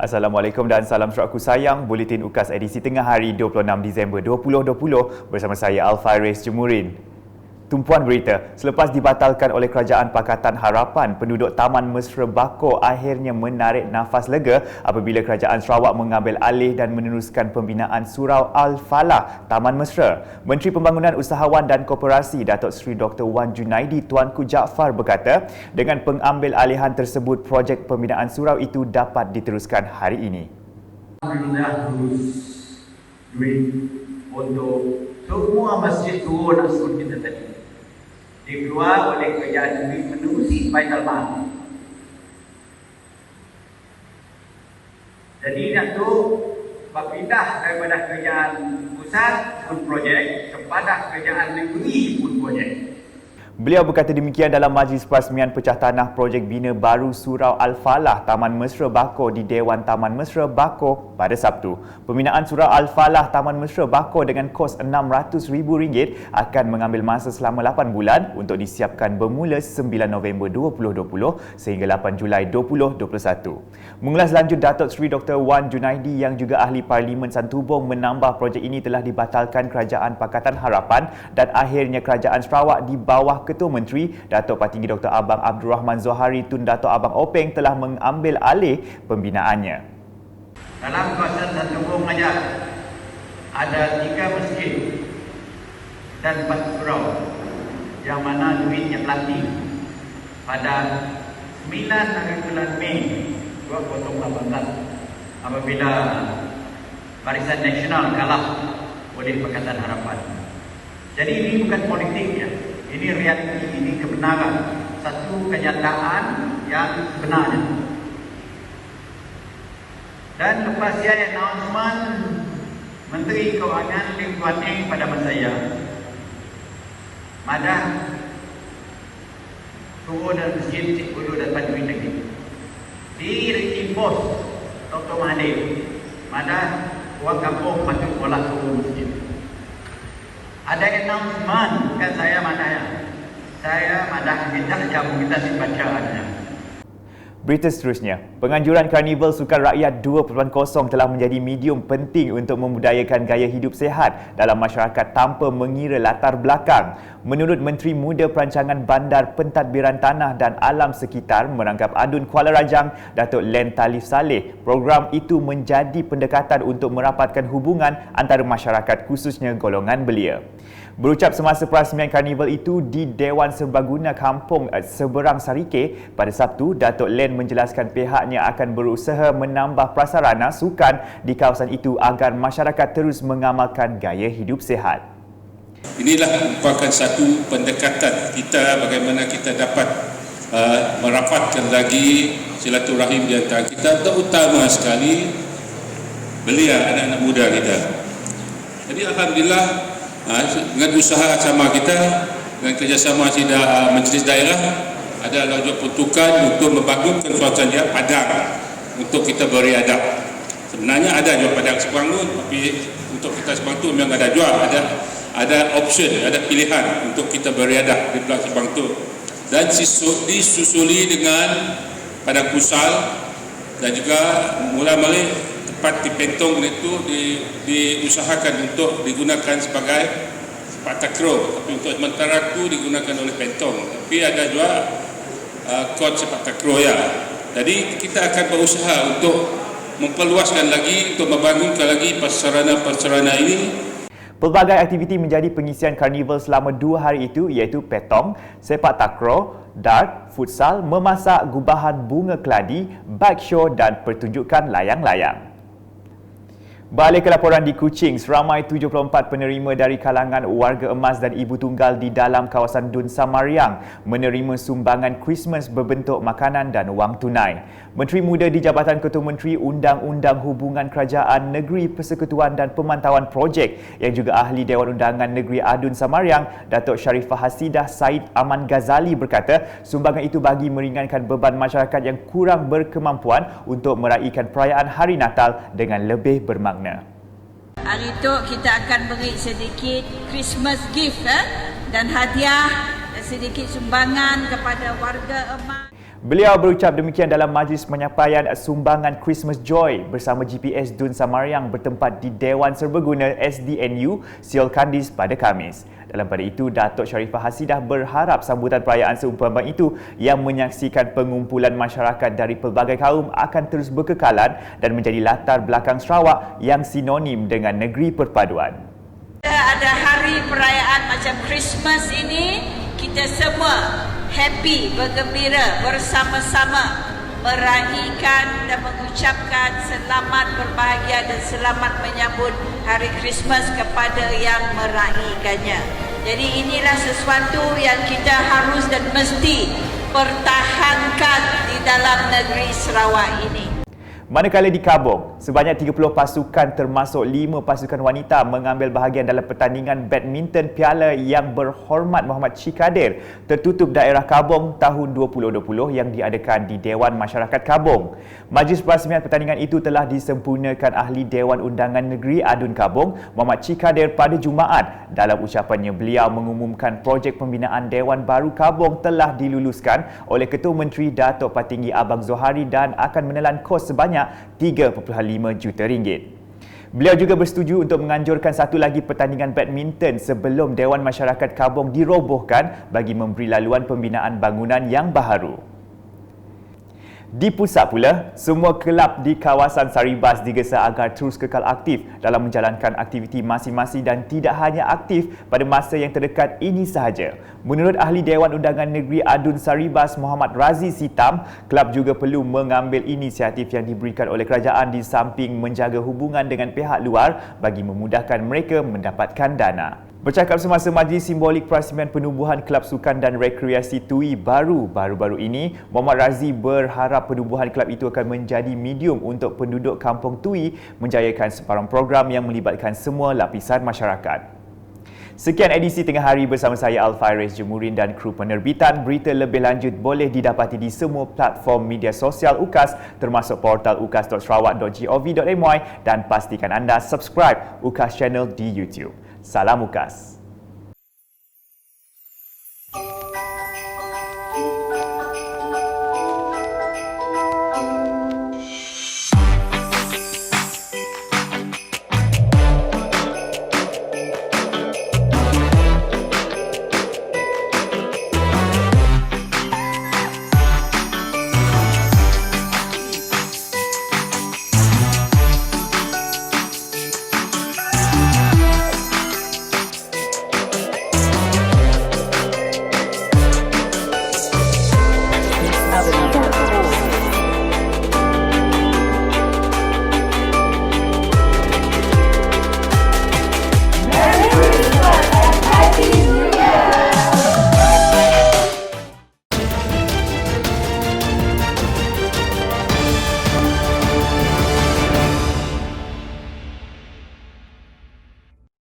Assalamualaikum dan salam suratku sayang. Buletin UKAS edisi tengah hari 26 Disember 2020 bersama saya Alfaris Jemurin. Tumpuan berita, selepas dibatalkan oleh Kerajaan Pakatan Harapan, penduduk Taman Mesra Bako akhirnya menarik nafas lega apabila Kerajaan Sarawak mengambil alih dan meneruskan pembinaan Surau Al-Falah Taman Mesra. Menteri Pembangunan Usahawan dan Koperasi Datuk Seri Dr. Wan Junaidi Tuanku Jaafar berkata, dengan pengambil alihan tersebut, projek pembinaan surau itu dapat diteruskan hari ini. Alhamdulillah duit untuk semua masjid turun asal kita tadi. Dikeluar oleh kerajaan negeri menerusi Baitul Mal. Jadi nak tu berpindah daripada kerajaan pusat pun projek kepada kerajaan negeri pun projek. Beliau berkata demikian dalam majlis perasmian pecah tanah projek bina baru Surau Al-Falah Taman Mesra Bako di Dewan Taman Mesra Bako pada Sabtu. Pembinaan Surau Al-Falah Taman Mesra Bako dengan kos RM600,000 akan mengambil masa selama 8 bulan untuk disiapkan bermula 9 November 2020 sehingga 8 Julai 2021. Mengulas lanjut, Datuk Seri Dr. Wan Junaidi yang juga ahli Parlimen Santubong menambah projek ini telah dibatalkan Kerajaan Pakatan Harapan dan akhirnya Kerajaan Sarawak di bawah Ketua Menteri Datuk Patinggi Dr. Abang Abdul Rahman Zohari Tun Datuk Abang Openg telah mengambil alih pembinaannya. Dalam kawasan Santubong saja ada 3 masjid dan 4 surau yang mana duitnya pelanti pada 9 hari bulan Mei 2018 apabila Barisan Nasional kalah oleh Pakatan Harapan. Jadi ini bukan politik ya. Ini realiti, ini kebenaran. Satu kenyataan yang sebenarnya. Dan lepas dia announcement Menteri Keuangan Lim Guan Eng pada masa saya, Madah turun dan masjid Cik Guru dan Panjui lagi. Di Rikimpos Dr. Mahathir, Madah orang kampung patut olah turun masjid. Ada announcement kan saya mana ya? Saya madah minta jamu kita si bacaannya. Berita seterusnya, penganjuran Karnival Sukan Rakyat 2.0 telah menjadi medium penting untuk membudayakan gaya hidup sihat dalam masyarakat tanpa mengira latar belakang. Menurut Menteri Muda Perancangan Bandar, Pentadbiran Tanah dan Alam Sekitar merangkap adun Kuala Rajang, Datuk Len Talif Saleh, program itu menjadi pendekatan untuk merapatkan hubungan antara masyarakat khususnya golongan belia. Berucap semasa perasmian Karnival itu di Dewan Serbaguna Kampung Seberang Sarike pada Sabtu, Datuk Len menjelaskan pihaknya akan berusaha menambah prasarana sukan di kawasan itu agar masyarakat terus mengamalkan gaya hidup sihat. Inilah merupakan satu pendekatan kita bagaimana kita dapat merapatkan lagi silaturahim di antara kita, terutama sekali belia anak-anak muda kita. Jadi alhamdulillah dengan usaha sama kita, dengan kerjasama Majlis Daerah, ada lajur pertukan untuk membangunkan suasana padang untuk kita beri adab. Sebenarnya ada juga padang Seberang, tapi untuk kita Seberang tu memang ada juga, ada option, ada pilihan untuk kita beri adab di Pulau Seberang tu. Dan disusuli dengan padang Kusal dan juga mula-mula tempat di Pentong itu diusahakan untuk digunakan sebagai sepak takraw, tapi untuk sementara itu digunakan oleh Pentong. Tapi ada juga kod sepak takraw ya. Jadi kita akan berusaha untuk memperluaskan lagi, untuk membangunkan lagi prasarana ini. Pelbagai aktiviti menjadi pengisian Karnival selama 2 hari itu iaitu petong, sepak takraw, dart, futsal, memasak, gubahan bunga keladi, bike show dan pertunjukan layang-layang. Balik ke laporan di Kuching, seramai 74 penerima dari kalangan warga emas dan ibu tunggal di dalam kawasan Dun Samariang menerima sumbangan Christmas berbentuk makanan dan wang tunai. Menteri Muda di Jabatan Ketua Menteri Undang-Undang Hubungan Kerajaan Negeri Persekutuan dan Pemantauan Projek yang juga ahli Dewan Undangan Negeri Adun Samariang, Datuk Sharifah Hasidah Said Aman Ghazali berkata sumbangan itu bagi meringankan beban masyarakat yang kurang berkemampuan untuk meraihkan perayaan Hari Natal dengan lebih bermakna. Hari itu kita akan beri sedikit Christmas gift dan hadiah dan sedikit sumbangan kepada warga emas. Beliau berucap demikian dalam majlis penyampaian sumbangan Christmas Joy bersama GPS Dun Samariang bertempat di Dewan Serbaguna SDNU Siol Kandis pada Khamis. Dalam pada itu, Datuk Sharifah Hasidah berharap sambutan perayaan seumpama itu yang menyaksikan pengumpulan masyarakat dari pelbagai kaum akan terus berkekalan dan menjadi latar belakang Sarawak yang sinonim dengan negeri perpaduan. Ada hari perayaan macam Christmas ini, kita semua happy, bergembira, bersama-sama meraihkan dan mengucapkan selamat berbahagia dan selamat menyambut hari Christmas kepada yang meraihkannya. Jadi inilah sesuatu yang kita harus dan mesti pertahankan di dalam negeri Sarawak ini. Manakala di Kabong, sebanyak 30 pasukan termasuk 5 pasukan wanita mengambil bahagian dalam pertandingan badminton Piala Yang Berhormat Muhammad Chikadir tertutup daerah Kabong tahun 2020 yang diadakan di Dewan Masyarakat Kabong. Majlis perasmian pertandingan itu telah disempurnakan Ahli Dewan Undangan Negeri Adun Kabong, Muhammad Chikadir pada Jumaat. Dalam ucapannya, beliau mengumumkan projek pembinaan Dewan Baru Kabong telah diluluskan oleh Ketua Menteri Datuk Patinggi Abang Zohari dan akan menelan kos sebanyak RM3.5 juta. Beliau juga bersetuju untuk menganjurkan satu lagi pertandingan badminton sebelum Dewan Masyarakat Kabong dirobohkan bagi memberi laluan pembinaan bangunan yang baharu. Di pusat pula, semua kelab di kawasan Saribas digesa agar terus kekal aktif dalam menjalankan aktiviti masing-masing dan tidak hanya aktif pada masa yang terdekat ini sahaja. Menurut Ahli Dewan Undangan Negeri Adun Saribas Muhammad Razi Sitam, kelab juga perlu mengambil inisiatif yang diberikan oleh kerajaan di samping menjaga hubungan dengan pihak luar bagi memudahkan mereka mendapatkan dana. Bercakap semasa majlis simbolik perasmian penubuhan Kelab Sukan dan Rekreasi TUI baru-baru ini, Muhammad Razi berharap penubuhan kelab itu akan menjadi medium untuk penduduk kampung TUI menjayakan sebarang program yang melibatkan semua lapisan masyarakat. Sekian edisi Tengah Hari bersama saya Al-Faiz Jemurin dan kru penerbitan. Berita lebih lanjut boleh didapati di semua platform media sosial UKAS termasuk portal ukas.sarawak.gov.my dan pastikan anda subscribe UKAS Channel di YouTube. Salam UKAS.